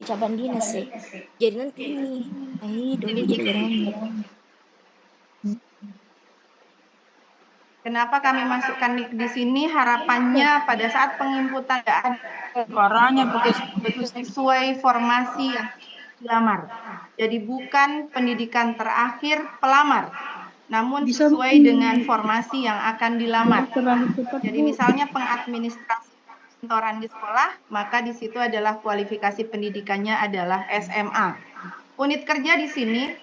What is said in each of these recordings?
cabang dinas sih. Jadi nanti ini, dulu jadi ngomong. Kenapa kami masukkan di sini? Harapannya pada saat penginputan Suaranya pakai sesuai formasi yang dilamar. Jadi bukan pendidikan terakhir pelamar, namun sesuai dengan formasi yang akan dilamar. Jadi misalnya pengadministrasi kantoran di sekolah, maka di situ adalah kualifikasi pendidikannya adalah SMA. Unit kerja di sini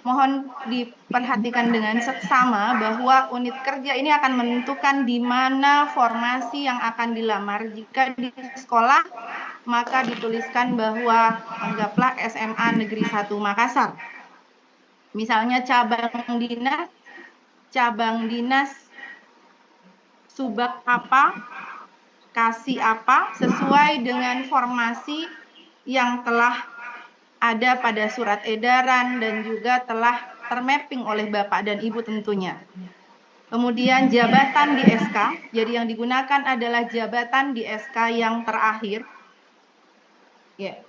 mohon diperhatikan dengan seksama bahwa unit kerja ini akan menentukan di mana formasi yang akan dilamar. Jika di sekolah, maka dituliskan bahwa anggaplah SMA Negeri 1 Makassar. Misalnya cabang dinas subak apa, kasih apa, sesuai dengan formasi yang telah ada pada surat edaran dan juga telah termapping oleh Bapak dan Ibu tentunya. Kemudian jabatan di SK, jadi yang digunakan adalah jabatan di SK yang terakhir. Ya.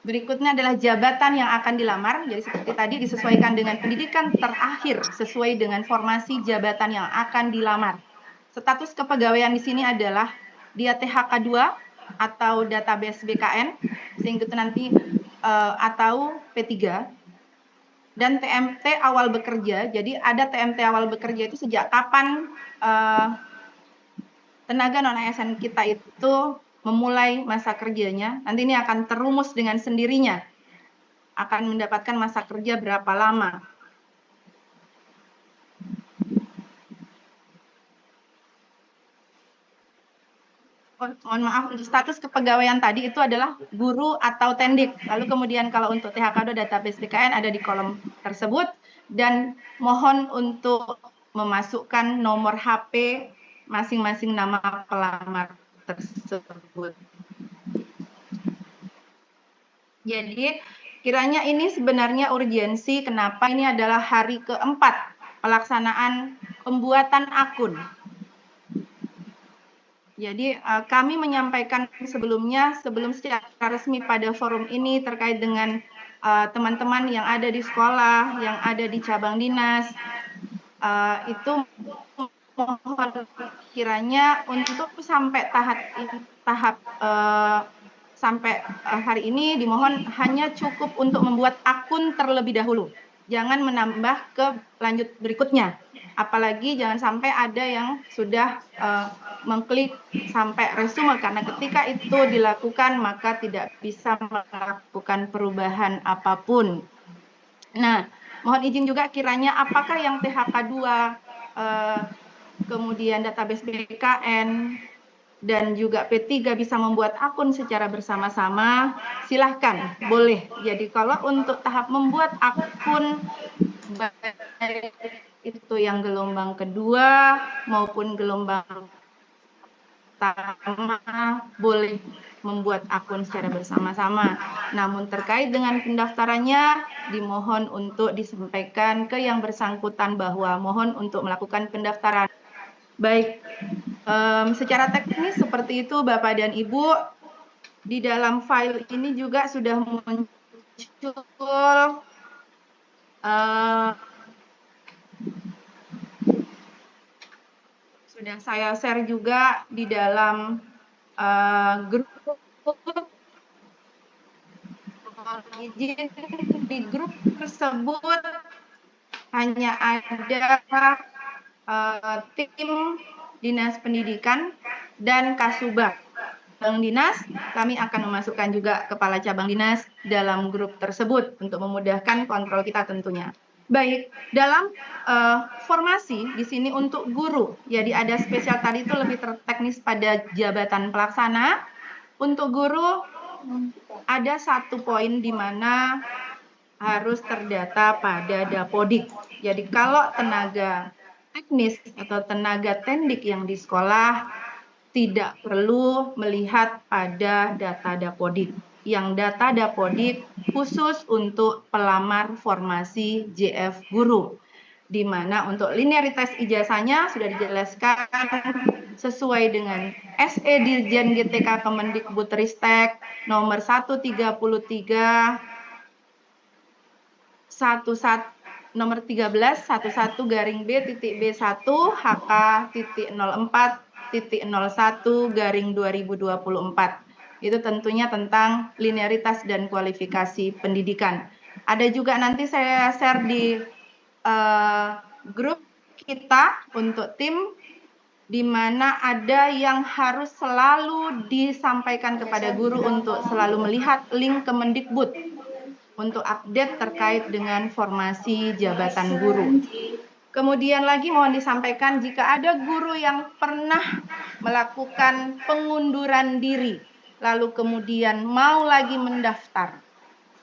Berikutnya adalah jabatan yang akan dilamar, jadi seperti tadi disesuaikan dengan pendidikan terakhir sesuai dengan formasi jabatan yang akan dilamar. Status kepegawaian di sini adalah dia THK 2 atau database BKN, sehingga itu nanti atau P3, dan TMT awal bekerja. Jadi ada TMT awal bekerja itu sejak kapan tenaga non-ASN kita itu memulai masa kerjanya. Nanti ini akan terumus dengan sendirinya, akan mendapatkan masa kerja berapa lama. Mohon maaf, untuk status kepegawaian tadi itu adalah guru atau tendik. Lalu kemudian kalau untuk THK2 database BKN ada di kolom tersebut, dan mohon untuk memasukkan nomor HP masing-masing nama pelamar tersebut. Jadi kiranya ini sebenarnya urgensi, kenapa ini adalah hari keempat pelaksanaan pembuatan akun. Jadi kami menyampaikan sebelumnya, sebelum secara resmi pada forum ini terkait dengan teman-teman yang ada di sekolah, yang ada di cabang dinas, itu mohon kiranya untuk sampai tahap sampai hari ini dimohon hanya cukup untuk membuat akun terlebih dahulu. Jangan menambah ke lanjut berikutnya. Apalagi jangan sampai ada yang sudah mengklik sampai resume, karena ketika itu dilakukan maka tidak bisa melakukan perubahan apapun. Nah, mohon izin juga kiranya apakah yang THK 2 kemudian database BKN dan juga P3 bisa membuat akun secara bersama-sama, silahkan, boleh. Jadi kalau untuk tahap membuat akun, baik itu yang gelombang kedua maupun gelombang pertama, boleh membuat akun secara bersama-sama. Namun terkait dengan pendaftarannya, dimohon untuk disampaikan ke yang bersangkutan bahwa mohon untuk melakukan pendaftaran. Baik, secara teknis seperti itu Bapak dan Ibu. Di dalam file ini juga sudah muncul sudah saya share juga di dalam grup. Di grup tersebut hanya ada tim Dinas Pendidikan dan Kasubag. Cabang dinas, kami akan memasukkan juga kepala cabang dinas dalam grup tersebut untuk memudahkan kontrol kita tentunya. Baik, dalam formasi di sini untuk guru, jadi ada spesial tadi itu lebih teknis pada jabatan pelaksana. Untuk guru ada satu poin di mana harus terdata pada Dapodik. Jadi kalau tenaga teknis atau tenaga tendik yang di sekolah tidak perlu melihat pada data Dapodik. Yang data Dapodik khusus untuk pelamar formasi JF guru, di mana untuk linearitas ijazahnya sudah dijelaskan sesuai dengan SE Dirjen GTK Kemendikbudristek nomor 133 nomor 13 11 garing B titik B1 HK titik 04.01 garing 2024. Itu tentunya tentang linearitas dan kualifikasi pendidikan. Ada juga nanti saya share di grup kita untuk tim, di mana ada yang harus selalu disampaikan kepada guru untuk selalu melihat link Kemendikbud untuk update terkait dengan formasi jabatan guru. Kemudian lagi mohon disampaikan jika ada guru yang pernah melakukan pengunduran diri, lalu kemudian mau lagi mendaftar,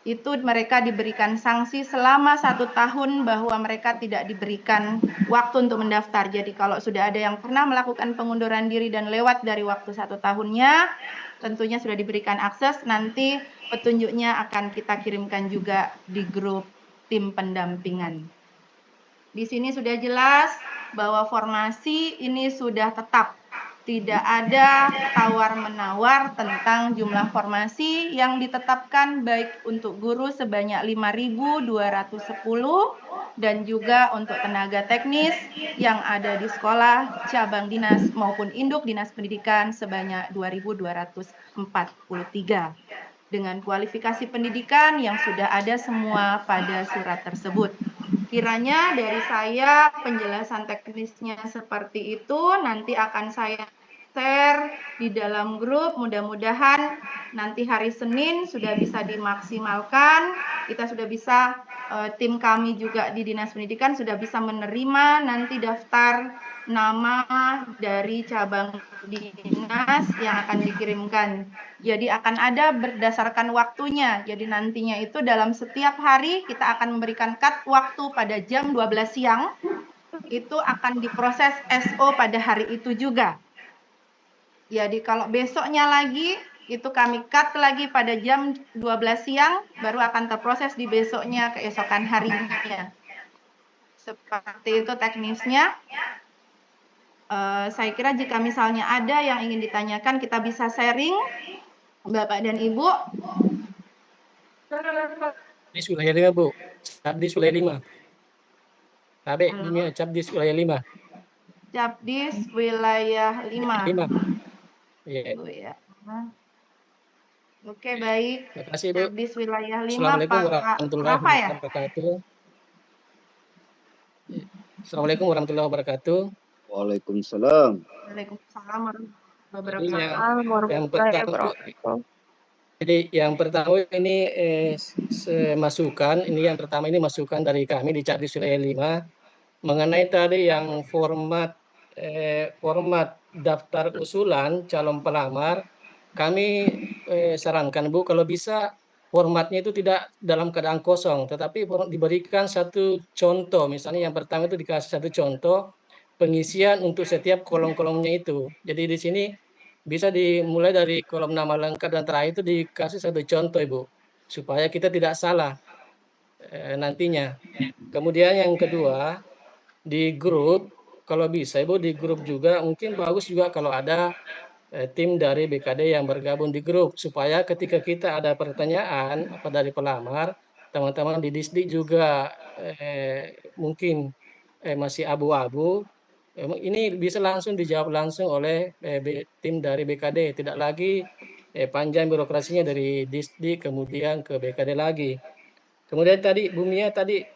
itu mereka diberikan sanksi selama 1 tahun bahwa mereka tidak diberikan waktu untuk mendaftar. Jadi kalau sudah ada yang pernah melakukan pengunduran diri dan lewat dari waktu 1 tahunnya, tentunya sudah diberikan akses, nanti petunjuknya akan kita kirimkan juga di grup tim pendampingan. Di sini sudah jelas bahwa formasi ini sudah tetap. Tidak ada tawar-menawar tentang jumlah formasi yang ditetapkan baik untuk guru sebanyak 5.210 dan juga untuk tenaga teknis yang ada di sekolah, cabang dinas maupun induk dinas pendidikan sebanyak 2.243 dengan kualifikasi pendidikan yang sudah ada semua pada surat tersebut. Kiranya dari saya penjelasan teknisnya seperti itu, nanti akan saya share di dalam grup. Mudah-mudahan nanti hari Senin sudah bisa dimaksimalkan. Kita sudah bisa, tim kami juga di Dinas Pendidikan sudah bisa menerima nanti daftar nama dari cabang dinas yang akan dikirimkan. Jadi akan ada berdasarkan waktunya. Jadi nantinya itu dalam setiap hari kita akan memberikan cut waktu pada jam 12 siang. Itu akan diproses SO pada hari itu juga. Jadi kalau besoknya lagi itu kami cut lagi pada jam 12 siang baru akan terproses di besoknya keesokan harinya. Seperti itu teknisnya. Saya kira jika misalnya ada yang ingin ditanyakan kita bisa sharing. Bapak dan Ibu. Di wilayah 5, Bu. Cabdis wilayah 5. Tabe, ini Cabdis wilayah 5. Cabdis wilayah 5. 5. Iya. Bu ya. Oke, baik. Terima kasih, Bu. Cabdis wilayah 5, Assalamualaikum Pak warahmatullahi wabarakatuh. Assalamualaikum warahmatullahi wabarakatuh. Waalaikumsalam. Waalaikumsalam Yang pertama, jadi yang pertama ini masukan, ini yang pertama ini masukan dari kami di Cabdis wilayah 5 mengenai tadi yang format daftar usulan calon pelamar. Kami sarankan Bu kalau bisa formatnya itu tidak dalam keadaan kosong, tetapi diberikan satu contoh. Misalnya yang pertama itu dikasih satu contoh pengisian untuk setiap kolom-kolomnya itu. Jadi di sini bisa dimulai dari kolom nama lengkap dan terakhir itu dikasih satu contoh Ibu, supaya kita tidak salah nantinya. Kemudian yang kedua, di grup, kalau bisa Ibu di grup juga, mungkin bagus juga kalau ada tim dari BKD yang bergabung di grup, supaya ketika kita ada pertanyaan apa dari pelamar, teman-teman di Disdik juga mungkin masih abu-abu, ini bisa langsung dijawab langsung oleh tim dari BKD, tidak lagi panjang birokrasinya dari Disdik kemudian ke BKD lagi. Kemudian tadi Bu Mia tadi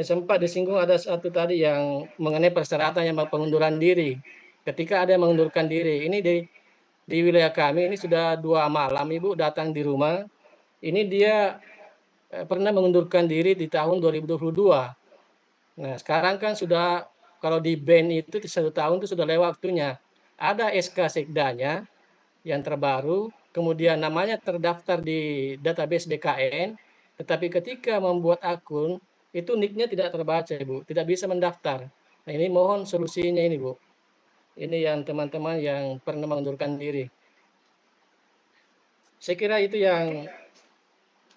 sempat disinggung ada satu tadi yang mengenai persyaratan yang pengunduran diri. Ketika ada yang mengundurkan diri, ini di wilayah kami ini sudah 2 malam Ibu datang di rumah. Ini dia pernah mengundurkan diri di tahun 2022. Nah, sekarang kan sudah kalau di BEN itu 1 tahun itu sudah lewat waktunya. Ada SK Sekdanya yang terbaru, kemudian namanya terdaftar di database BKN, tetapi ketika membuat akun, itu nick-nya tidak terbaca, Ibu, tidak bisa mendaftar. Nah, ini mohon solusinya ini, Bu. Ini yang teman-teman yang pernah mengundurkan diri. Saya kira itu yang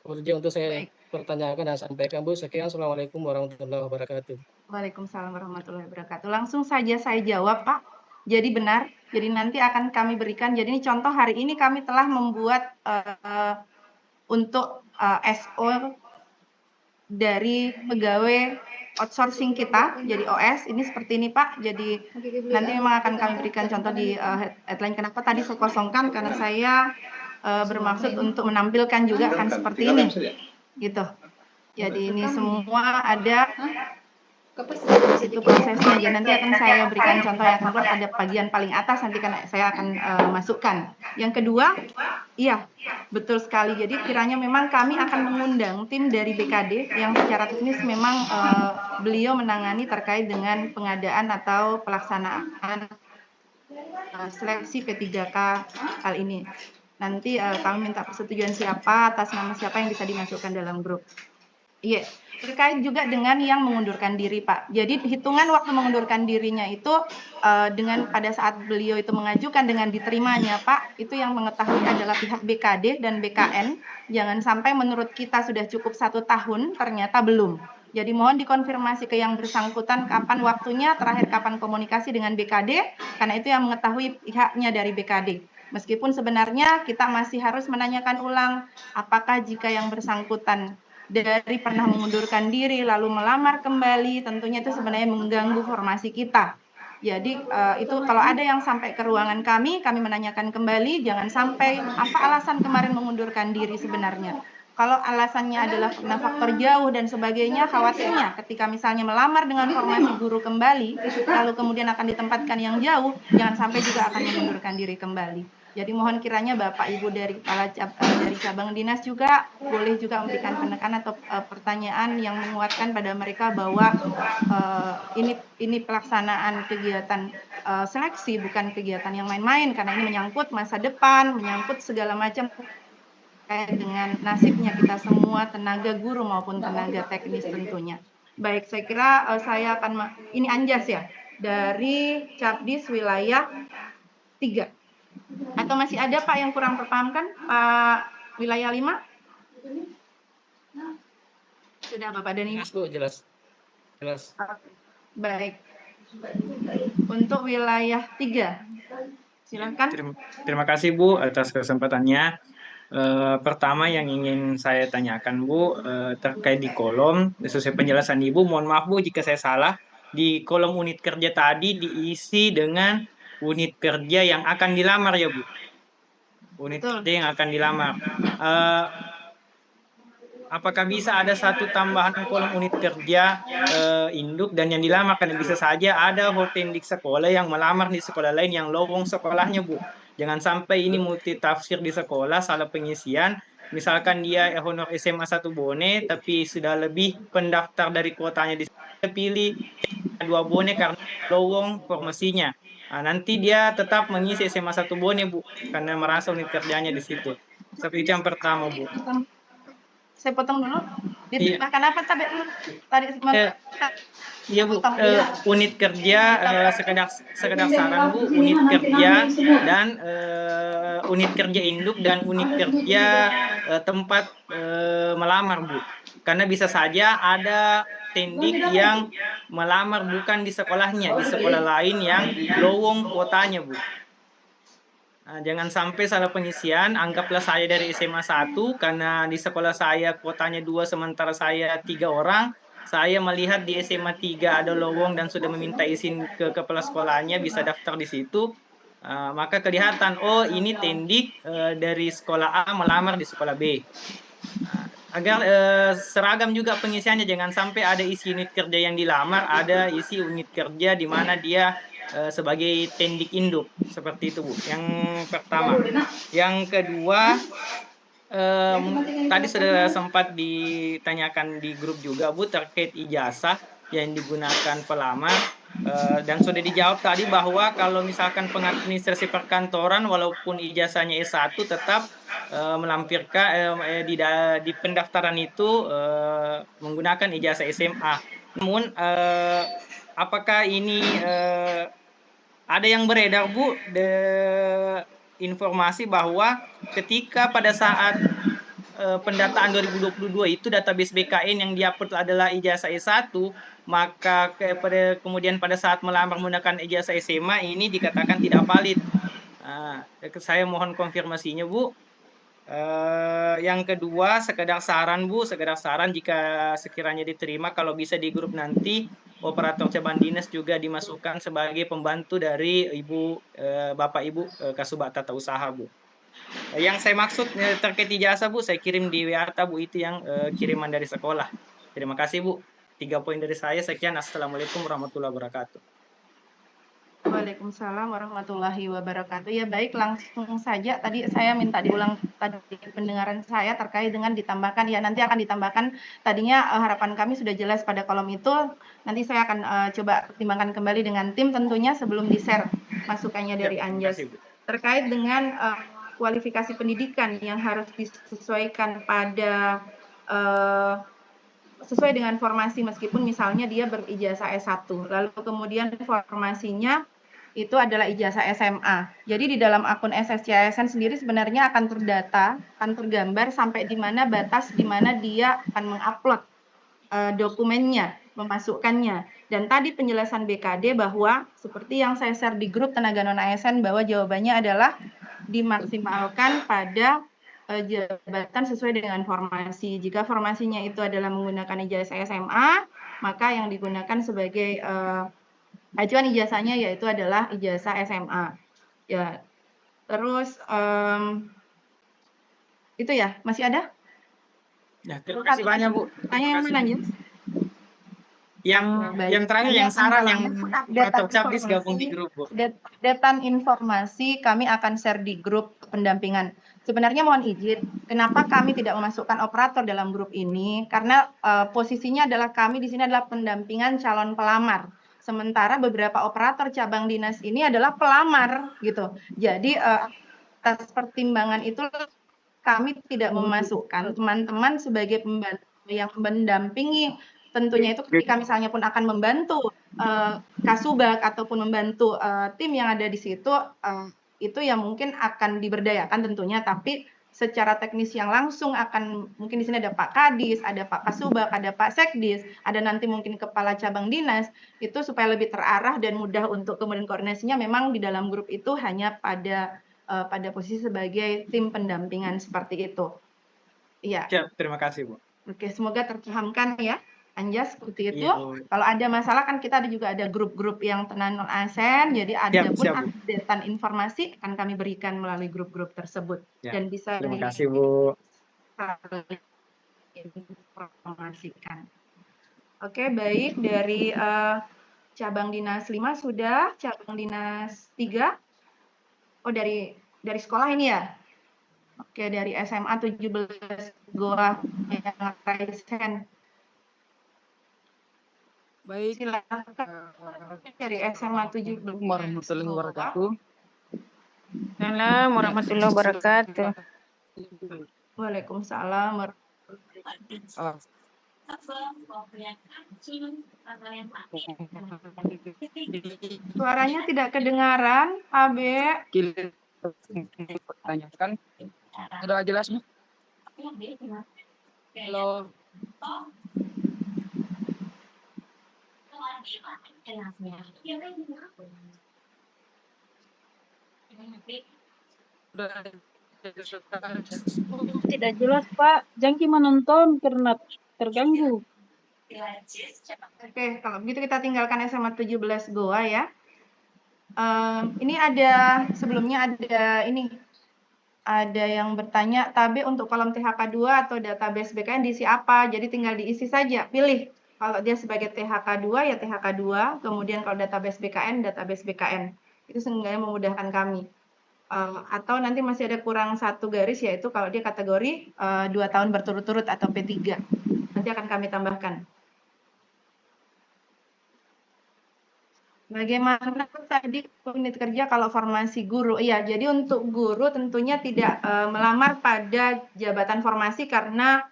urgent untuk saya pertanyakan dan sampaikan, Bu. Sekian, Assalamualaikum warahmatullahi wabarakatuh. Waalaikumsalam warahmatullahi wabarakatuh. Langsung saja saya jawab, Pak. Jadi benar. Jadi nanti akan kami berikan. Jadi ini contoh hari ini kami telah membuat untuk SO dari pegawai outsourcing kita, jadi OS ini seperti ini Pak. Jadi nanti memang akan kami berikan contoh di headline. Kenapa tadi saya kosongkan? Karena saya bermaksud untuk menampilkan juga kan seperti ini, gitu. Jadi ini semua ada itu prosesnya. Jadi nanti akan saya berikan contoh yang akan keluar, ada bagian paling atas nanti kan saya akan masukkan. Yang kedua, iya betul sekali. Jadi kiranya memang kami akan mengundang tim dari BKD yang secara teknis memang beliau menangani terkait dengan pengadaan atau pelaksanaan seleksi P3K kali ini. Nanti kami minta persetujuan siapa, atas nama siapa yang bisa dimasukkan dalam grup. Iya, terkait juga dengan yang mengundurkan diri, Pak. Jadi hitungan waktu mengundurkan dirinya itu dengan pada saat beliau itu mengajukan dengan diterimanya, Pak, itu yang mengetahui adalah pihak BKD dan BKN. Jangan sampai menurut kita sudah cukup 1 tahun, ternyata belum. Jadi mohon dikonfirmasi ke yang bersangkutan kapan waktunya, terakhir kapan komunikasi dengan BKD, karena itu yang mengetahui pihaknya dari BKD. Meskipun sebenarnya kita masih harus menanyakan ulang, apakah jika yang bersangkutan dari pernah mengundurkan diri lalu melamar kembali, tentunya itu sebenarnya mengganggu formasi kita. Jadi itu kalau ada yang sampai ke ruangan kami menanyakan kembali, jangan sampai apa alasan kemarin mengundurkan diri sebenarnya. Kalau alasannya adalah karena faktor jauh dan sebagainya, khawatirnya ketika misalnya melamar dengan formasi guru kembali, lalu kemudian akan ditempatkan yang jauh, jangan sampai juga akan mengundurkan diri kembali. Jadi mohon kiranya Bapak Ibu dari kepala dari cabang dinas juga boleh juga memberikan penekanan atau pertanyaan yang menguatkan pada mereka bahwa ini pelaksanaan kegiatan seleksi bukan kegiatan yang main-main, karena ini menyangkut masa depan, menyangkut segala macam terkait dengan nasibnya kita semua, tenaga guru maupun tenaga teknis tentunya. Baik, saya kira saya akan ini Anjas ya dari Cabdis wilayah 3. Atau masih ada Pak yang kurang terpahamkan, Pak wilayah 5? Sudah Bapak Dani? Jelas Bu, jelas. Jelas. Baik. Untuk wilayah 3, silakan. Terima kasih Bu atas kesempatannya. Pertama yang ingin saya tanyakan Bu, terkait di kolom, sesuai penjelasan Ibu, mohon maaf Bu jika saya salah, di kolom unit kerja tadi diisi dengan unit kerja yang akan dilamar ya Bu. Unit Betul. kerja yang akan dilamar. Apakah bisa ada satu tambahan kolom unit kerja induk dan yang dilamar? Karena bisa saja ada hotendik sekolah yang melamar di sekolah lain yang lowong sekolahnya Bu. Jangan sampai ini multi tafsir di sekolah, salah pengisian. Misalkan dia honor SMA 1 Bone, tapi sudah lebih pendaftar dari kuotanya di pilih 2 Bone karena lowong formasinya. Nah, nanti dia tetap mengisi SMA 1 Bone Bu, karena merasa unit kerjanya di situ. Seperti itu yang pertama Bu. Saya potong dulu. Diterjemahkan apa tadi? Iya Bu, unit kerja sekedar saran Bu, unit kerja dan unit kerja induk dan unit kerja tempat melamar Bu. Karena bisa saja ada tendik yang melamar bukan di sekolahnya, di sekolah lain yang lowong kuotanya Bu. Nah, jangan sampai salah pengisian, anggaplah saya dari SMA 1, karena di sekolah saya kuotanya 2 sementara saya 3 orang, saya melihat di SMA 3 ada lowong dan sudah meminta izin ke kepala sekolahnya bisa daftar di situ, maka kelihatan, oh ini tendik dari sekolah A melamar di sekolah B. Agar seragam juga pengisiannya, jangan sampai ada isi unit kerja yang dilamar, ada isi unit kerja di mana dia sebagai tendik induk, seperti itu Bu. Yang pertama. Yang kedua, tadi sudah sempat ditanyakan di grup juga Bu terkait ijazah yang digunakan pelamar, dan sudah dijawab tadi bahwa kalau misalkan pengadministrasi perkantoran walaupun ijazahnya S1 tetap melampirkan di pendaftaran itu menggunakan ijazah SMA. Namun apakah ini ada yang beredar Bu informasi bahwa ketika pada saat pendataan 2022 itu database BKN yang diupload adalah ijazah S1, maka kemudian pada saat melamar menggunakan ijazah SMA ini dikatakan tidak valid. Saya mohon konfirmasinya, Bu. Yang kedua, sekedar saran Bu, sekedar saran jika sekiranya diterima, kalau bisa di grup nanti operator cabang dinas juga dimasukkan sebagai pembantu dari Bapak Ibu Kasubag Tata Usaha, Bu. Yang saya maksud terkait ijazah, Bu, saya kirim di WA Bu, itu yang kiriman dari sekolah. Terima kasih, Bu. 3 poin dari saya. Sekian. Assalamualaikum warahmatullahi wabarakatuh. Waalaikumsalam warahmatullahi wabarakatuh. Ya baik, langsung saja. Tadi saya minta diulang tadi pendengaran saya terkait dengan ditambahkan. Ya nanti akan ditambahkan. Tadinya harapan kami sudah jelas pada kolom itu. Nanti saya akan coba pertimbangkan kembali dengan tim tentunya sebelum di-share masukannya dari Anjas. Terkait dengan kualifikasi pendidikan yang harus disesuaikan pada sesuai dengan formasi, meskipun misalnya dia berijazah S1, lalu kemudian formasinya itu adalah ijazah SMA. Jadi di dalam akun SSCISN sendiri sebenarnya akan terdata, akan tergambar sampai di mana batas di mana dia akan mengupload dokumennya, memasukkannya. Dan tadi penjelasan BKD bahwa seperti yang saya share di grup tenaga non-ASN bahwa jawabannya adalah dimaksimalkan pada jabatan sesuai dengan formasi. Jika formasinya itu adalah menggunakan ijazah SMA, maka yang digunakan sebagai acuan ijazahnya yaitu adalah ijazah SMA. Ya, terus itu ya, masih ada? Ya, terima kasih banyak, Bu. Tanya yang mana, Anjas? Yang terakhir, yang saran yang operator cabis gabung di grup, Bu. Detan informasi kami akan share di grup pendampingan. Sebenarnya mohon izin, kenapa kami tidak memasukkan operator dalam grup ini? Karena posisinya adalah kami di sini adalah pendampingan calon pelamar. Sementara beberapa operator cabang dinas ini adalah pelamar, gitu. Jadi atas pertimbangan itu kami tidak memasukkan teman-teman sebagai pembantu yang mendampingi. Tentunya itu ketika misalnya pun akan membantu Kasubag ataupun membantu tim yang ada di situ, itu yang mungkin akan diberdayakan tentunya, tapi secara teknis yang langsung akan mungkin di sini ada Pak Kadis, ada Pak Kasubag, ada Pak Sekdis, ada nanti mungkin kepala cabang dinas, itu supaya lebih terarah dan mudah untuk kemudian koordinasinya memang di dalam grup itu hanya pada posisi sebagai tim pendampingan seperti itu. Iya. Siap, terima kasih, Bu. Oke, semoga terpahamkan ya. Anjas seperti itu. Iya, kalau ada masalah kan kita juga ada grup-grup yang tenan non-ASN, jadi ada pun updatean informasi akan kami berikan melalui grup-grup tersebut. Ya. Dan bisa terima kasih, Bu. Informasikan. Oke, baik, dari cabang dinas 5 sudah, cabang dinas 3. Oh, dari sekolah ini ya? Oke, dari SMA 17 Goa yang Raisen. Baik, silakan dari SMA 17. Warahmatullahi wabarakatuh. Assalamualaikum warahmatullahi wabarakatuh. Waalaikumsalam. Suaranya tidak kedengaran, Abe. Tanyakan. Sudah jelas, Bu? Halo. Tidak jelas, Pak. Jangki menonton karena terganggu. Oke, kalau begitu kita tinggalkan SMA 17 Goa ya. Ini ada sebelumnya ada yang bertanya, Tabe untuk kolom THK2 atau database BKN diisi apa? Jadi tinggal diisi saja, pilih. Kalau dia sebagai THK2 ya THK2, kemudian kalau database BKN, database BKN. Itu seenggaknya memudahkan kami. Atau nanti masih ada kurang 1 garis, yaitu kalau dia kategori 2 tahun berturut-turut atau P3. Nanti akan kami tambahkan. Bagaimana tadi unit kerja kalau formasi guru? Iya, jadi untuk guru tentunya tidak melamar pada jabatan formasi karena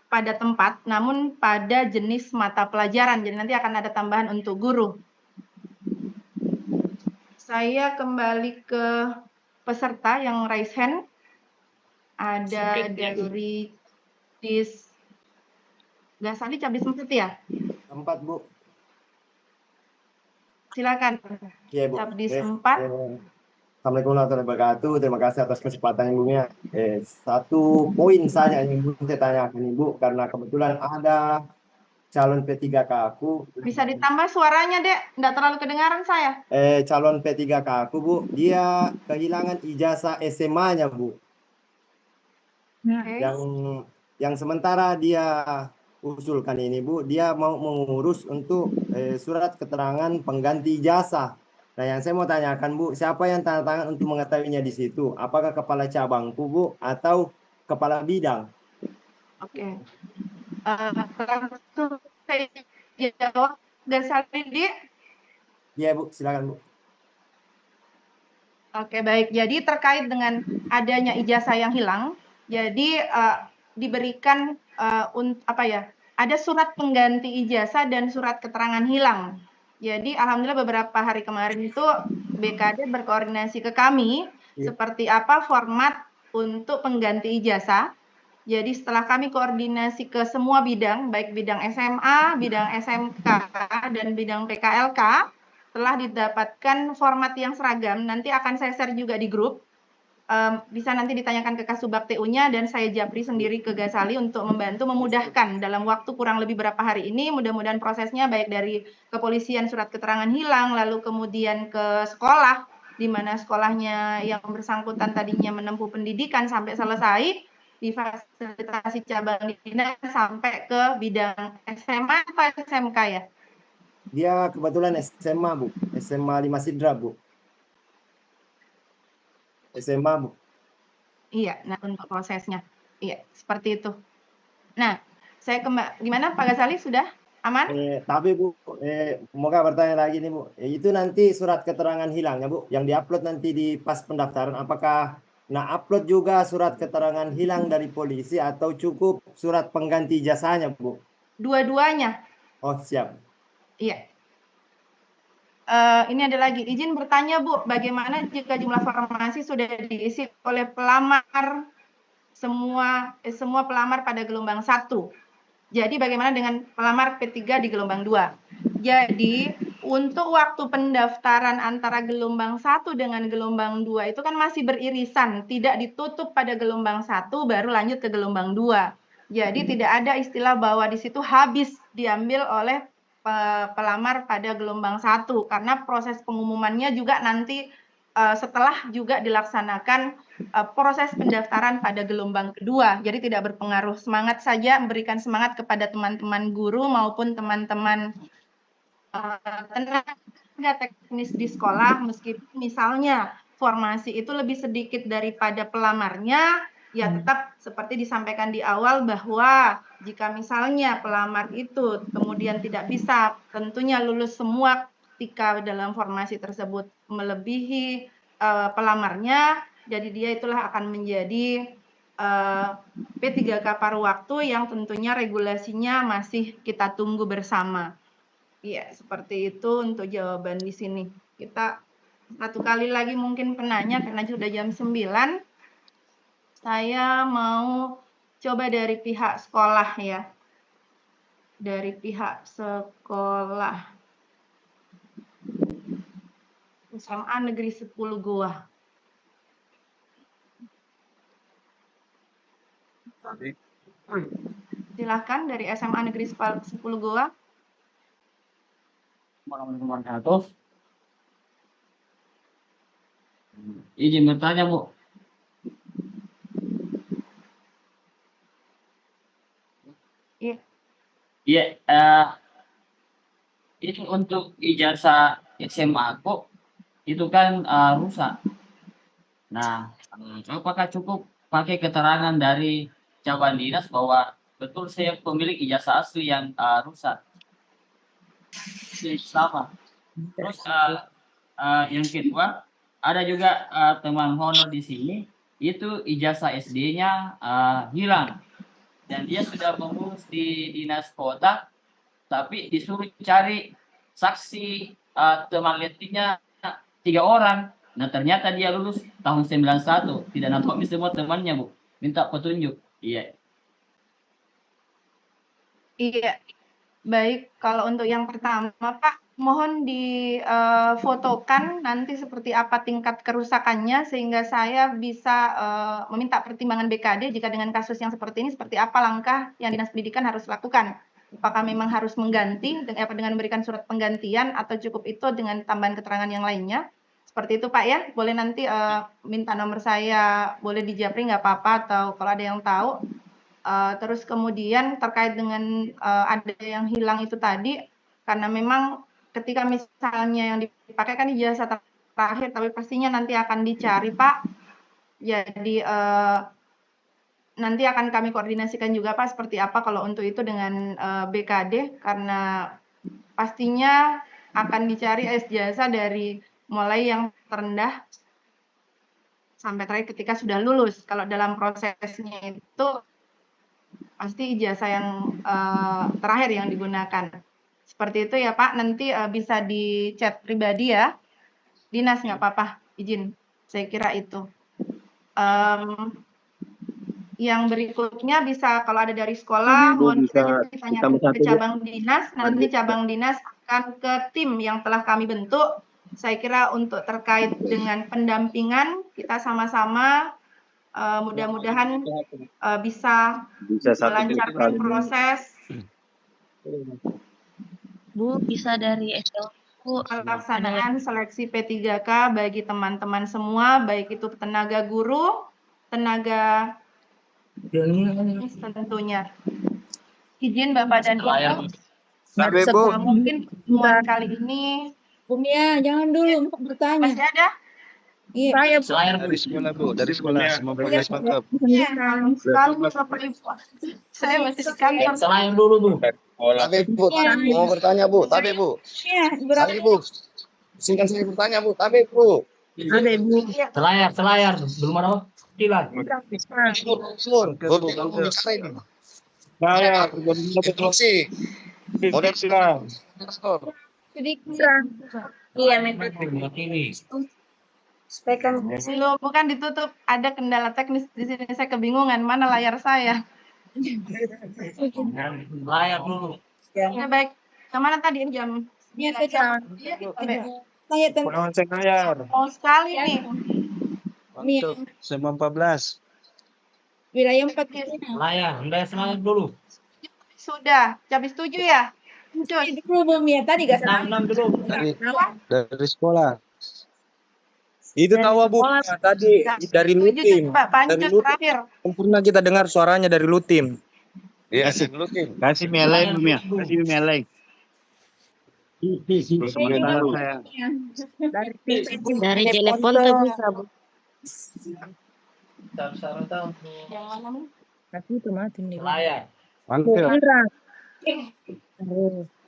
pada tempat, namun pada jenis mata pelajaran. Jadi nanti akan ada tambahan untuk guru. Saya kembali ke peserta yang raise hand. ada dari Ghazali Cabdi Sempet ya? Tempat, Bu. Silakan. Iya, Bu. Cabdi Sempat. Assalamualaikum warahmatullahi wabarakatuh. Terima kasih atas kesempatan Ibunya. Satu poin saja yang Ibu saya tanyakan Ibu, karena kebetulan ada calon P3K aku. Bisa ditambah suaranya, Dek. Nggak terlalu kedengaran saya. Calon P3K aku, Bu, dia kehilangan ijazah SMA-nya, Bu. Oke. Yang sementara dia usulkan ini, Bu, dia mau mengurus untuk surat keterangan pengganti ijazah. Nah, yang saya mau tanyakan, Bu, siapa yang tanda tangan untuk mengetahuinya di situ? Apakah kepala cabangku, Bu, atau kepala bidang? Oke. Langsung saya jawab. Ghazali, Iya, Bu, silakan, Bu. Oke, baik. Jadi terkait dengan adanya ijazah yang hilang, jadi diberikan ada surat pengganti ijazah dan surat keterangan hilang. Jadi alhamdulillah beberapa hari kemarin itu BKD berkoordinasi ke kami seperti apa format untuk pengganti ijazah. Jadi setelah kami koordinasi ke semua bidang, baik bidang SMA, bidang SMK, dan bidang PKLK, telah didapatkan format yang seragam. Nanti akan saya share juga di grup. Bisa nanti ditanyakan ke Kasubag TU-nya dan saya japri sendiri ke Ghazali untuk membantu memudahkan dalam waktu kurang lebih berapa hari ini. Mudah-mudahan prosesnya baik dari kepolisian surat keterangan hilang, lalu kemudian ke sekolah, di mana sekolahnya yang bersangkutan tadinya menempuh pendidikan sampai selesai, difasilitasi cabang dinas sampai ke bidang SMA atau SMK ya? Dia kebetulan SMA, Bu. SMA 5 Sidra, Bu. SMA, Bu. Iya, nah untuk prosesnya. Iya, seperti itu. Nah, saya gimana Pak Ghazali, sudah aman? Tapi Bu, mau bertanya lagi nih, Bu. Itu nanti surat keterangan hilangnya, Bu, yang diupload nanti di pas pendaftaran, apakah upload juga surat keterangan hilang dari polisi atau cukup surat pengganti jasanya, Bu? Dua-duanya. Oh, siap. Iya. Ini ada lagi, izin bertanya Bu, bagaimana jika jumlah formasi sudah diisi oleh pelamar semua pelamar pada gelombang 1? Jadi bagaimana dengan pelamar P3 di gelombang 2? Jadi untuk waktu pendaftaran antara gelombang 1 dengan gelombang 2 itu kan masih beririsan, tidak ditutup pada gelombang 1 baru lanjut ke gelombang 2. Jadi tidak ada istilah bahwa di situ habis diambil oleh pelamar pada gelombang 1 karena proses pengumumannya juga nanti setelah juga dilaksanakan proses pendaftaran pada gelombang kedua. Jadi tidak berpengaruh, semangat saja, memberikan semangat kepada teman-teman guru maupun teman-teman tenaga teknis di sekolah, meskipun misalnya formasi itu lebih sedikit daripada pelamarnya, ya tetap seperti disampaikan di awal bahwa jika misalnya pelamar itu kemudian tidak bisa tentunya lulus semua ketika dalam formasi tersebut melebihi pelamarnya, jadi dia itulah akan menjadi P3K paruh waktu yang tentunya regulasinya masih kita tunggu bersama. Iya, seperti itu untuk jawaban di sini. Kita satu kali lagi mungkin penanya karena sudah jam 9. Saya mau coba dari pihak sekolah ya. Dari pihak sekolah. SMA Negeri 10 Goa. Silakan dari SMA Negeri 10 Goa. Izin bertanya, Bu. Iya. Iya, itu untuk ijazah SMA aku itu kan rusak. Nah, apakah cukup pakai keterangan dari cabang dinas bahwa betul saya pemilik ijazah asli yang rusak? Sama. Terus yang kedua, ada juga teman honor di sini, itu ijazah SD-nya hilang. Dan dia sudah mengurus di dinas kota, tapi disuruh cari saksi teman lettingnya 3 orang. Nah ternyata dia lulus tahun 91, tidak nampak semua temannya, Bu. minta petunjuk. Iya. Iya, baik. Kalau untuk yang pertama, Pak, mohon difotokan nanti seperti apa tingkat kerusakannya sehingga saya bisa meminta pertimbangan BKD jika dengan kasus yang seperti ini seperti apa langkah yang Dinas Pendidikan harus lakukan. Apakah memang harus mengganti dengan memberikan surat penggantian atau cukup itu dengan tambahan keterangan yang lainnya? Seperti itu, Pak ya. Boleh nanti minta nomor saya, boleh dijapri nggak apa-apa atau kalau ada yang tahu. Terus kemudian terkait dengan ada yang hilang itu tadi, karena memang ketika misalnya yang dipakai kan ijazah terakhir, tapi pastinya nanti akan dicari, Pak. Jadi nanti akan kami koordinasikan juga, Pak, seperti apa kalau untuk itu dengan BKD, karena pastinya akan dicari ijazah dari mulai yang terendah sampai terakhir ketika sudah lulus. Kalau dalam prosesnya itu pasti ijazah yang terakhir yang digunakan. Seperti itu ya Pak, nanti bisa di chat pribadi ya. Dinas nggak apa-apa, izin. Saya kira itu. Yang berikutnya bisa kalau ada dari sekolah, mohon ditanyakan ke cabang dinas. Nanti cabang dinas akan ke tim yang telah kami bentuk. Saya kira untuk terkait dengan pendampingan, kita sama-sama mudah-mudahan bisa melancarkan proses. Bu, bisa dari pelaksanaan seleksi P3K bagi teman-teman semua, baik itu tenaga guru, tenaga tentunya. Izin Bapak dan Ibu. Mungkin pertemuan kali ini. Bu Mia, jangan dulu mau bertanya. Masih ada? Iya. Dari sekolah Bu, dari sekolah. Semoga mantap. Sekali Bapak Ibu. Saya masih di kantor. Selain dulu Bu. Tapi Bu, mau bertanya Bu, tapi Bu. Tapi Bu. Singkat saya bertanya Bu, tapi Bu. Ada Bu. Selayar. Belum ada kilat. Saya produksi. Model sekarang. Iya, metode. Belum, bukan ditutup. Ada kendala teknis di sini. Saya kebingungan mana layar saya. Layar dulu. Ya baik. Kemana tadi jam? Iya, saya tanya tentang Oh sekali nih. Mia. 14. Wilayah 4. Layar selayar dulu. Sudah. Habis 7 ya? Itu Bu Mia tadi gak salah. 6 dulu. Dari sekolah. Itu tahu Bu tadi dari Lutim. Pancut terakhir. Sempurna kita dengar suaranya dari Lutim. Iya, Lutim. Kasih melek Bu Mia. Kasih melek. Dari telepon tuh bisa Bu. Yang mana nih? Tapi itu mati nih. Layar. Mantap.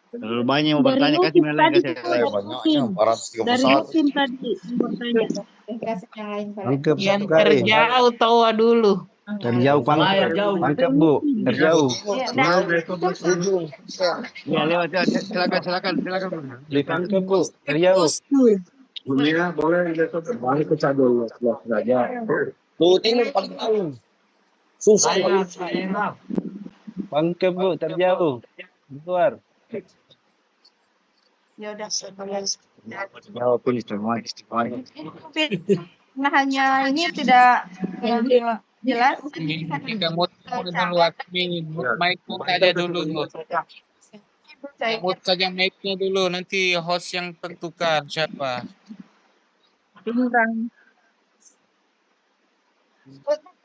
Terlalu banyak mau bertanya kasih melek kasih melek. Dari Lutim tadi bertanya. Yang terjauh tawa dulu. terjauh Layar jauh. mantap Bu, terjauh. Ya, Ya lewat silakan. Mantap Bu, terjauh. Boleh ke cadul saja. Bu, timur paling tahu. Susah. Layar. Mantap Bu, terjauh. Keluar. Ya udah. Jawab ini semua. Nah hanya ini tidak jelas. Kita mau dulu mic aja dulu. Mute saja mic-nya dulu, nanti host yang tentukan siapa.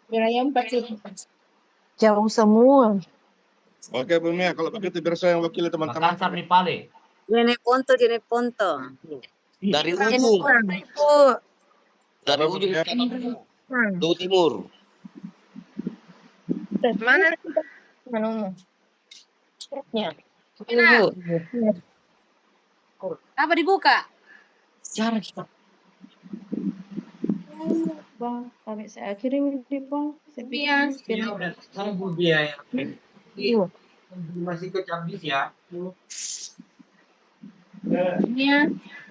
Wilayah 4 sih. Jauh semua. Oke Bu Mia, kalau begitu biar saya yang wakili teman-teman. Makassar di Pale. Jene Ponto. Dari Jene ujung, Ponto. dari ujung ke timur. Mana? Mana? Ya. Apa dibuka? Jarang kita. Bang, kami saya kirim di Bang. Iya. Sekarang Bu Bia ya. Iya. Masih ke Cabis ya.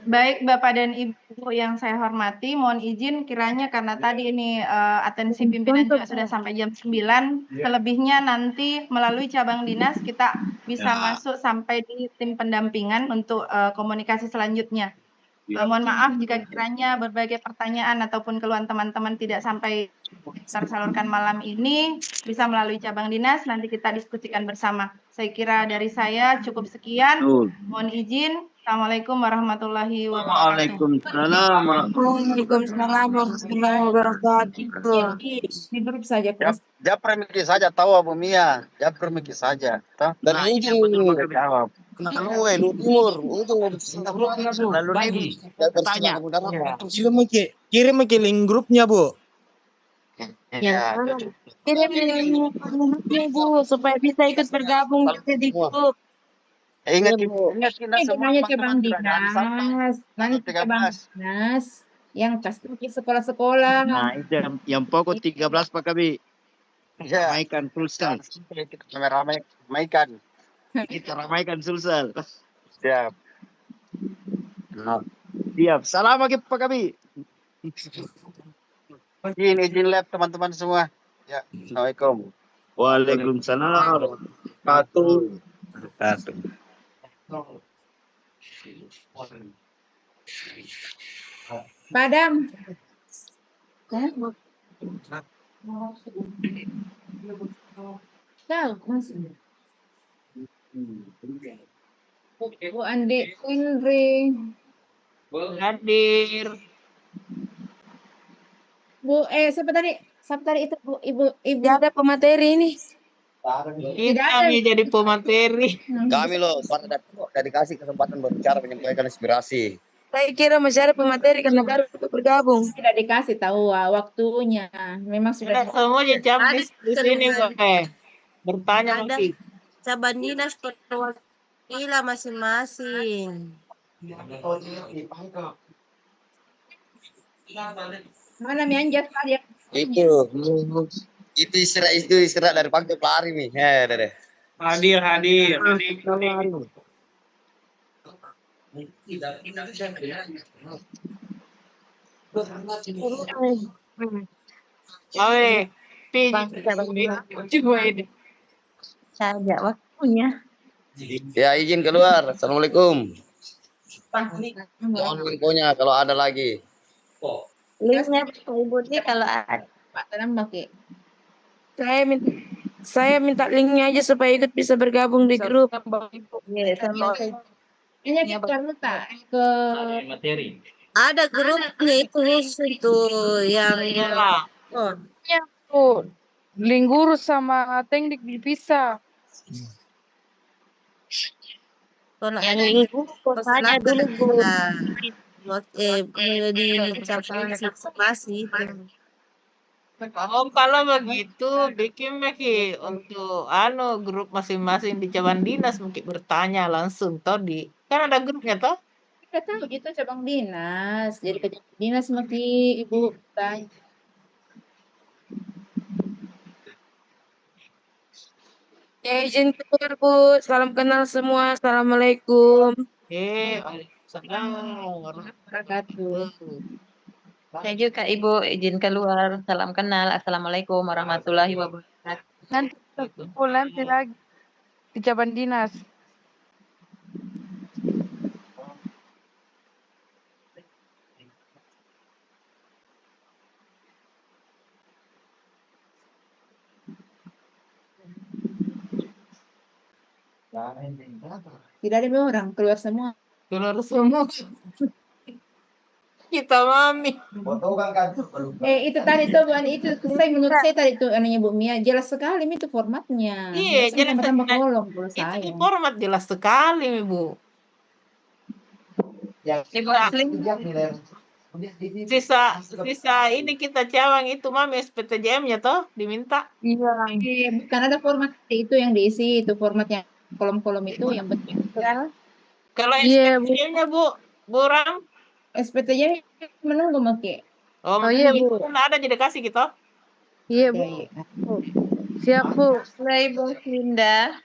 Baik Bapak dan Ibu yang saya hormati, mohon izin kiranya karena tadi ini atensi pimpinan juga sudah sampai jam 9, selebihnya nanti melalui cabang dinas kita bisa masuk sampai di tim pendampingan untuk komunikasi selanjutnya. Mohon maaf jika kiranya berbagai pertanyaan ataupun keluhan teman-teman tidak sampai tersalurkan malam ini, bisa melalui cabang dinas, nanti kita diskusikan bersama. Saya kira dari saya cukup sekian. Mohon izin. Assalamualaikum warahmatullahi wabarakatuh. Waalaikumsalam warahmatullahi wabarakatuh. Di grup saja, Mas. Japra mikir saja tahu Abu Mia. Japra mikir saja. Dan izin jawab. Kenapa lu timur? Itu Lalu lagi tanya. Kirim ke link grupnya, Bu. Ya. Kirim linknya, Bu, supaya bisa ikut bergabung di grup. Ingat kita semuanya cabang dinas, nanti cabang dinas yang pasti sekolah-sekolah. Nah, itu yang pokok 13 Pak Kabi. Ramaikan Sulsel. Kita ramaikan. Kita ramaikan Sulsel. Siap. Siap. Salam lagi Pak Kabi. Izin lab teman-teman semua. Ya, Assalamualaikum. Waalaikumsalam. Wabarakatuh. Padam. Bu Andi Indri. Hadir. Bu, siapa tadi itu Bu, Ibu ada pemateri ini. Kita jadi pemateri. Kami loh, sudah dikasih kesempatan berbicara menyampaikan inspirasi. Saya kira masih ada pemateri karena baru bergabung. Tidak dikasih tahu waktunya. Memang sudah Semua jam di sini kok. Bertanya masih. Cabang dinas perwakilan masing-masing. Mana Mianjas tadi? Itu istirahat dari pagi pelari nih. Deh. Hadir. Saja waktunya. Ya izin keluar. Assalamualaikum. Mohon infonya kalau ada lagi. Linknya Ibu kalau ada. Pak Tanam pakai. Saya minta linknya aja supaya ikut bisa bergabung di grup. Ya, sama Ini kita minta ke materi. ada grupnya itu khusus itu yang Link guru sama teknik dipisah. kalau yang lingkup saja dulu Bu. Di cabang masih. Kalau begitu bikin untuk grup masing-masing di cabang dinas mungkin bertanya langsung kan ada grupnya toh. kita tahu itu cabang dinas. Jadi ke cabang dinas mesti Ibu tanya. Ya izin keluar Bu. Salam kenal semua. Assalamualaikum. Waalaikumsalam warahmatullahi wabarakatuh. Saya juga Ibu izin keluar. Salam kenal. Assalamualaikum warahmatullahi wabarakatuh. Nanti pulang lagi di cabang dinas. Tidak ada orang keluar semua. Kita mami. Itu tadi tuh bukan itu menurut saya tadi tuh Bu Mia jelas sekali itu formatnya. Iya, jelas tambah kolom kalau saya. Itu format jelas sekali, Bu. Sisa ini kita cawang itu mami SPTJM-nya toh diminta. Iya. Bukan ada format itu yang diisi itu formatnya kolom-kolom itu yang betul. Kalau SPTJM-nya Bu Ram SPTJ menunggu Maki. Iya Bu. Ada jadi kasih gitu. Iya Bu. Siap Bu. Ibu Linda.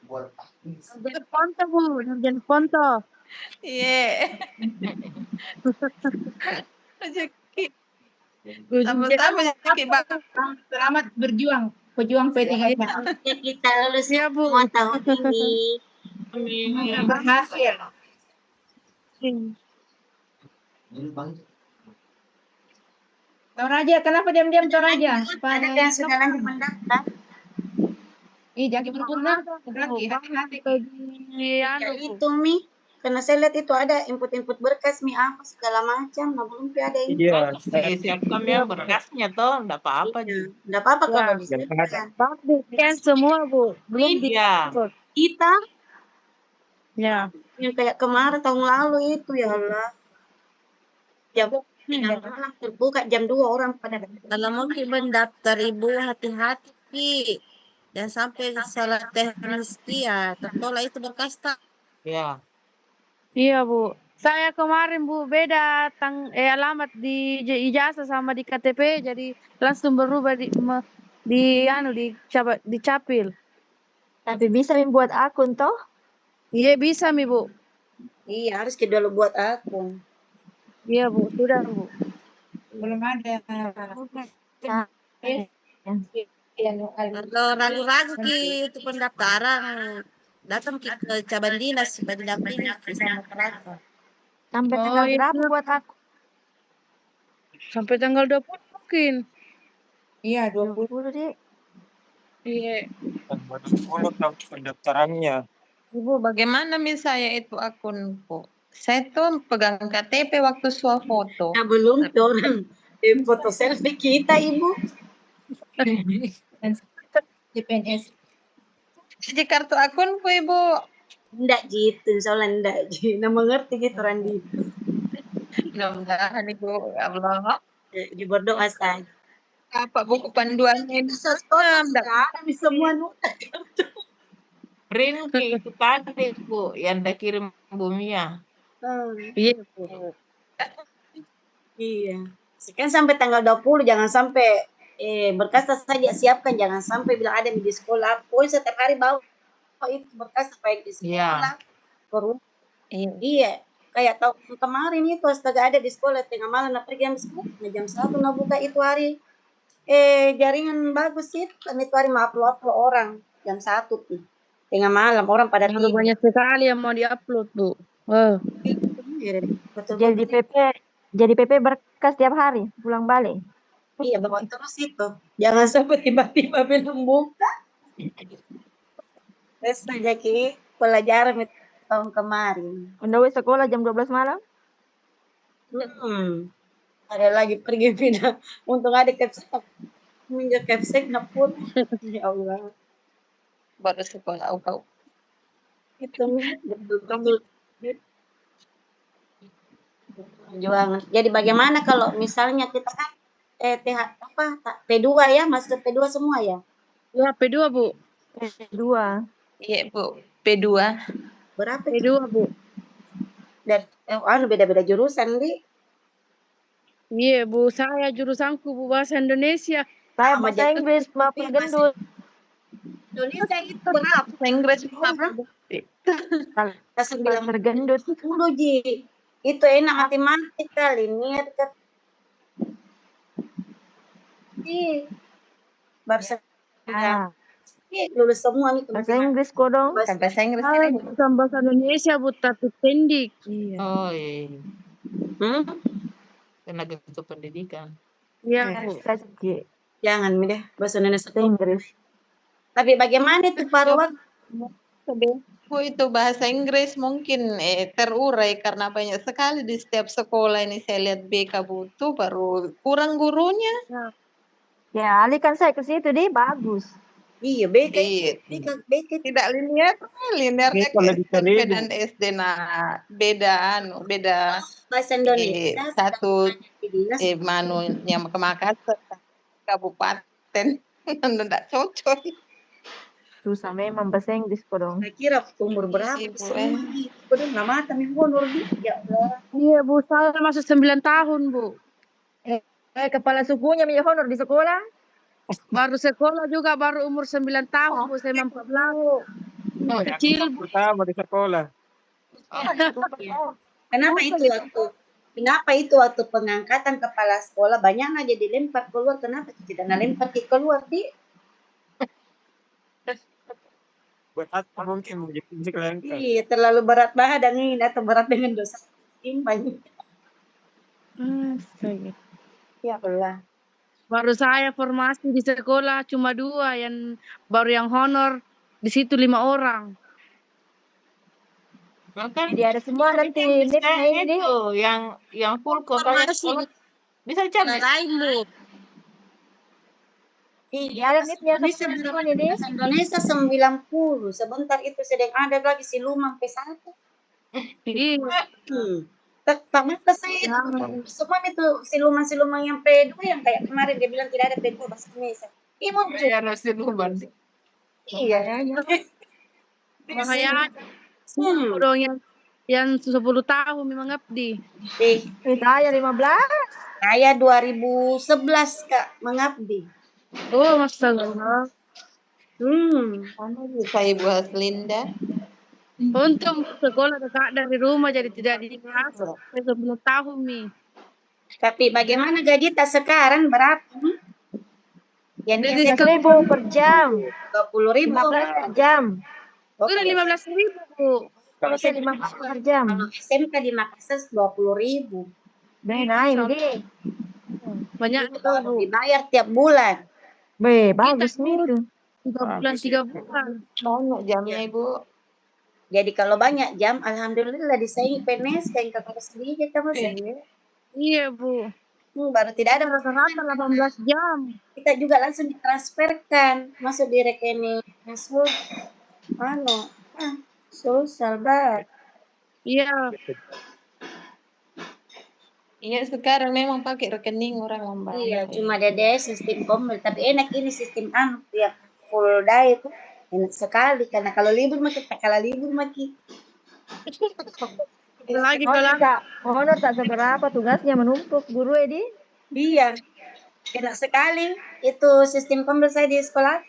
Sarjana Ponto, Bu. Sarjana Ponto. Iya. Rezeki. Sama-sama Sama-sama rezeki, Bang. selamat berjuang, pejuang P3K. Ya, kita lulus Iya, Bu. semua tahun ini. Semoga berhasil. Toraja, kenapa diam-diam Toraja? Ada yang sudah lanjut mendaftar? Jangan buru-buru lah. Hati-hati. Ya itu Mi, karena saya lihat itu ada input-input berkas Mi apa segala macam, nah belum ada ini. Iya, siapkan ya berkasnya toh, enggak apa-apa juga. Enggak apa-apa Ya. kalau disiapkan. Kan semua, Bu. Belum Iya. Kita Ya. yang kayak kemarin tahun lalu itu ya Allah. Jam tengah malam terbuka jam 2 orang pada Kalau mau mendaftar Ibu hati-hati, Ki. Dan sampai salah teknis ya, tertolak itu berkas tak. Iya. Iya, Bu. Saya kemarin, Bu, beda alamat di ijazah sama di KTP, jadi langsung berubah di capil. Tapi bisa membuat akun toh? Iya, bisa, Mi, Bu. Iya, harus kita dulu buat akun. Iya, Bu. Sudah, Bu. Belum ada. Kalau ragu-ragu Ki itu pendaftaran, datang Ki ke cabang dinas supaya didampingi sama kereta. Sampai tanggal berapa buat aku? Sampai tanggal 20 mungkin. Iya, 20 deh. Iya. pendaftarannya. Ibu, bagaimana misalnya itu akunku? Saya tuh pegang KTP waktu swafoto. Nah, belum tuh orang foto selfie kita, Ibu. CPNS. Jadi kartu akunku, Ibu. Enggak gitu, soalnya enggak gitu. Nah, mengerti gitu Randi. Mudah-mudahan Ibu, ya Allah. Di berdoa saja. Apa buku panduannya ini? Ada semua nota. Print Ki, itu tadi Bu yang udah kirim Bu Mia. Iya, Bu. Iya. Kan sampai tanggal 20 jangan sampai berkas saja siapkan, jangan sampai bilang ada di sekolah. Pokoknya setiap hari bawa itu berkas supaya di sekolah. Iya. Kayak tahun kemarin itu astaga ada di sekolah tengah malam nak pergi jam 1 nak buka itu hari. Jaringan bagus itu hari mau upload orang jam 1 tuh. Tengah malam orang pada tidur. Banyak sekali yang mau diupload, Bu. Oh. Jadi PP berkas tiap hari pulang balik. Iya, bawa terus itu. Jangan sampai tiba-tiba belum buka. Terus saja Ki, pelajaran tahun kemarin. Udah sekolah jam 12 malam? Ada lagi pergi pindah. Untung ada capsek. Minjak capsek napun. Ya Allah. Baru sekolah kau. Itu betul-betul perjuangan. Jadi bagaimana kalau misalnya kita kan P2 ya, masuk P2 semua ya? Ya, P2, Bu. P2. Iya, Bu. P2. Berapa? P2, Bu. Dan beda-beda jurusan, Di. Iya, Bu. Saya jurusanku Bu bahasa Indonesia. Saya bahasa Inggris, maaf gendut. Indonesia itu berapa? Bahasa Inggris berapa? Saya bilang tergendut. 10 Ji. Itu enak matematik kali, niat ke bahasa lulus semua nih bahasa Inggris kok dong. Bahasa Inggris bukan bahasa Indonesia Bu, tapi pendek. Iya. Oh iya. Tenaga kependidikan. Iya, Bu. Jangan deh bahasa Indonesia Inggris. Tapi bagaimana itu Parwan? Bu, itu bahasa Inggris mungkin terurai karena banyak sekali di setiap sekolah ini saya lihat BK butuh baru kurang gurunya. Ya, alihkan saya ke situ deh, bagus. Iya, BK. Tidak linear SMP dan SD nah beda bahasa Indonesia satu yang ke Makassar kabupaten tidak cocok. Susah memang bahasa Inggris kok dong. Saya kira umur berapa? Udah nggak mata nih umur ya Allah. Iya Bu, saya masuk 9 tahun Bu. Kepala sukunya punya honor di sekolah. Baru sekolah juga baru umur 9 tahun Bu, saya 40. Kecil. Pertama di sekolah. Kenapa itu waktu pengangkatan kepala sekolah banyak aja dilempar keluar, kenapa tidak ngelempar ke keluar di? Buat apa mungkin menjadi kelengkap. Iya, terlalu berat badan ini atau berat dengan dosa timbang. Ya Allah. Baru saya formasi di sekolah cuma 2, yang baru yang honor di situ 5 orang. Bahkan Jadi ada semua nanti NIP-nya ini deh. itu yang full kuotanya sekolah bisa cabut. Iya, ada NIP-nya semua ini deh. Indonesia 90, sebentar itu sedang ada lagi siluman P1. Ternyata saya semua itu siluman-siluman yang P2 yang kayak kemarin dia bilang tidak ada P2 bahasa Indonesia. Iya muncul. Ya ada siluman. Iya. Makanya dong yang 10 tahun memang mengabdi. Saya 15. Saya 2011 Kak mengabdi. Oh, masalah. Saya Ibu Haslinda. Untung sekolah dekat dari rumah jadi tidak di kelas. 10 tahun nih. Tapi bagaimana gaji tak sekarang berapa? Yang 15.000 per jam. 20.000 per jam. Udah 15.000 Bu. Kalau saya 15 per jam. Kalau SMK di Makassar 20.000. Naik deh. Banyak dibayar tiap bulan. Bagus nih itu. 3 bulan. Banyak jamnya Ibu. Jadi kalau banyak jam, alhamdulillah disaingi PNS kayak kakak sendiri kita masih. Iya Bu. Baru tidak ada rata-rata 18 jam. Kita juga langsung ditransferkan masuk di rekening masuk sosial banget. Iya. Iya sekarang memang pakai rekening orang lambat. Iya, cuma dede sistem komel, tapi enak ini sistem yang full day itu enak sekali karena kalau libur makin lagi kalau honor tak seberapa tugasnya menumpuk guru Edi. Iya, enak sekali itu sistem komel saya di sekolah.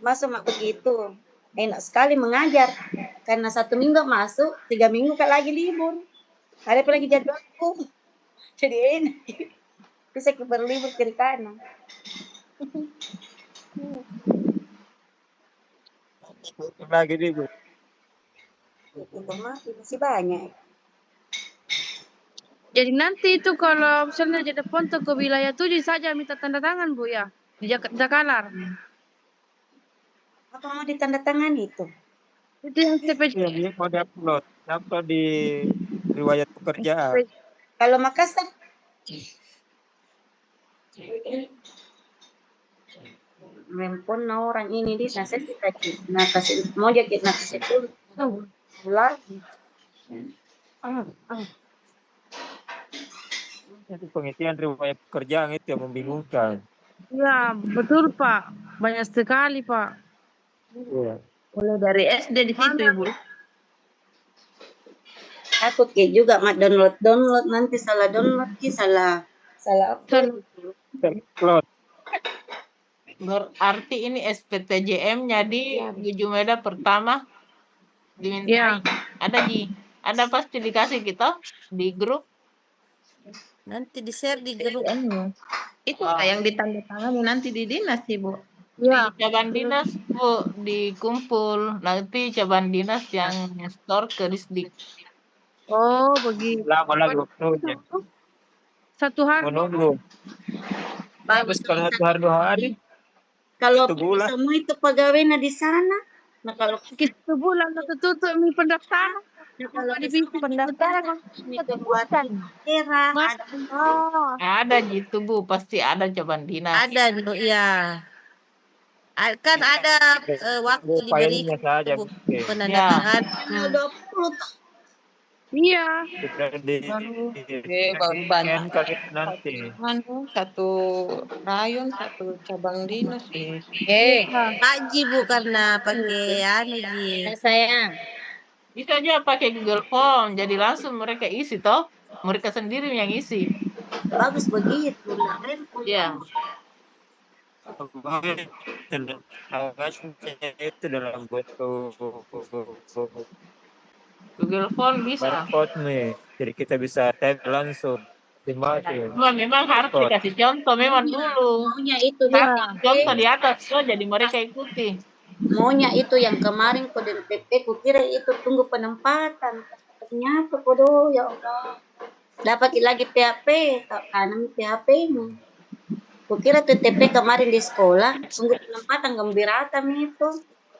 Masuk begitu, enak sekali mengajar karena 1 minggu masuk, 3 minggu lagi libur. Ada lagi jadwalku, jadi enak. Bisa berlibur kiri kanan. Lagi nih Bu. Informasi masih banyak. Jadi nanti itu kalau misalnya jadi ponto ke wilayah 7 saja minta tanda tangan Bu ya di Jakalar. Apa mau ditandatangan itu? Itu yang CPJ. Iya, mau diupload di riwayat pekerjaan. Kalau Makassar Mempun orang ini di nasi kita kasih mau jadi nasi itu lagi. Jadi pengisian riwayat pekerjaan itu yang membingungkan. Ya betul Pak, banyak sekali Pak. Iya. Mulai dari SD di situ Ibu. Aku juga mak download nanti salah download salah upload. Berarti ini SPTJM-nya di Jumeda pertama diminta. Ada Ji, ada pasti dikasih kita di grup. Nanti di-share di grup. Itu yang ditandatangani nanti di dinas Ibu. Ya. Di cabang dinas Bu dikumpul, nanti cabang dinas yang store ke Disdik. Oh begitu. Lama lagi waktunya. 1 hari. Menunggu. Bagus kalau 1 hari 2 hari. Kalau semua itu pegawainya di sana, nah kalau 1 bulan tutup mi pendaftaran. Kalau pendaftaran ada gitu Bu, pasti ada cabang dinas. Ada ya. Kan ada waktu diberikan saja penandatangan. Iya. Baru banyak. Nanti. 1 rayon 1 cabang dinas. Haji Bu karena pakai sayang. Bisa aja pakai Google Form, jadi langsung mereka isi toh, mereka sendiri yang isi. Bagus begitu. Ya. itu dalam bentuk Google Form bisa. barcode nih, jadi kita bisa tag langsung masing-masing. Cuma memang harus Barcode. dikasih contoh memang dulu. Maunya itu Satu dia. contoh di atas so jadi mereka ikuti. Maunya itu yang kemarin kode PP, kukira itu tunggu penempatan. Ternyata kode, ya Allah. Dapat lagi PHP, tanam PHP-nya. Kukira tuh TP kemarin di sekolah, tunggu penempatan gembiratan itu.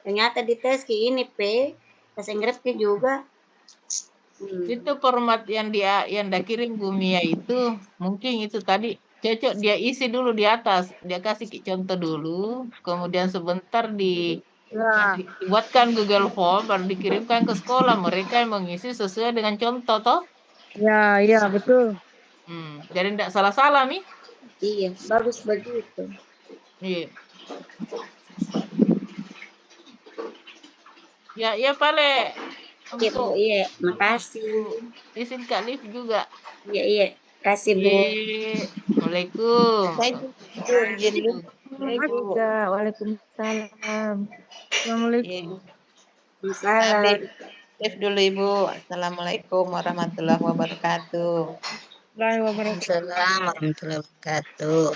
Ternyata di tes ke ini P, bahasa Inggris juga. Itu format yang dia kirim Bu Mia itu, mungkin itu tadi cocok dia isi dulu di atas. Dia kasih contoh dulu, kemudian sebentar dibuatkan Google Form baru dikirimkan ke sekolah. Mereka yang mengisi sesuai dengan contoh toh. Ya, iya betul. Jadi tidak salah-salah nih. Iya, bagus begitu. Iya. Ya Pale. Untuk iya, makasih. Izin Kak Liv juga. Iya, kasih Bu. Assalamualaikum. Waalaikumsalam. Assalamualaikum. Salam. Live dulu Ibu. Assalamualaikum warahmatullahi wabarakatuh. Waalaikumsalam warahmatullahi wabarakatuh.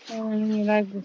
Ini lagi.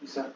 Bisa.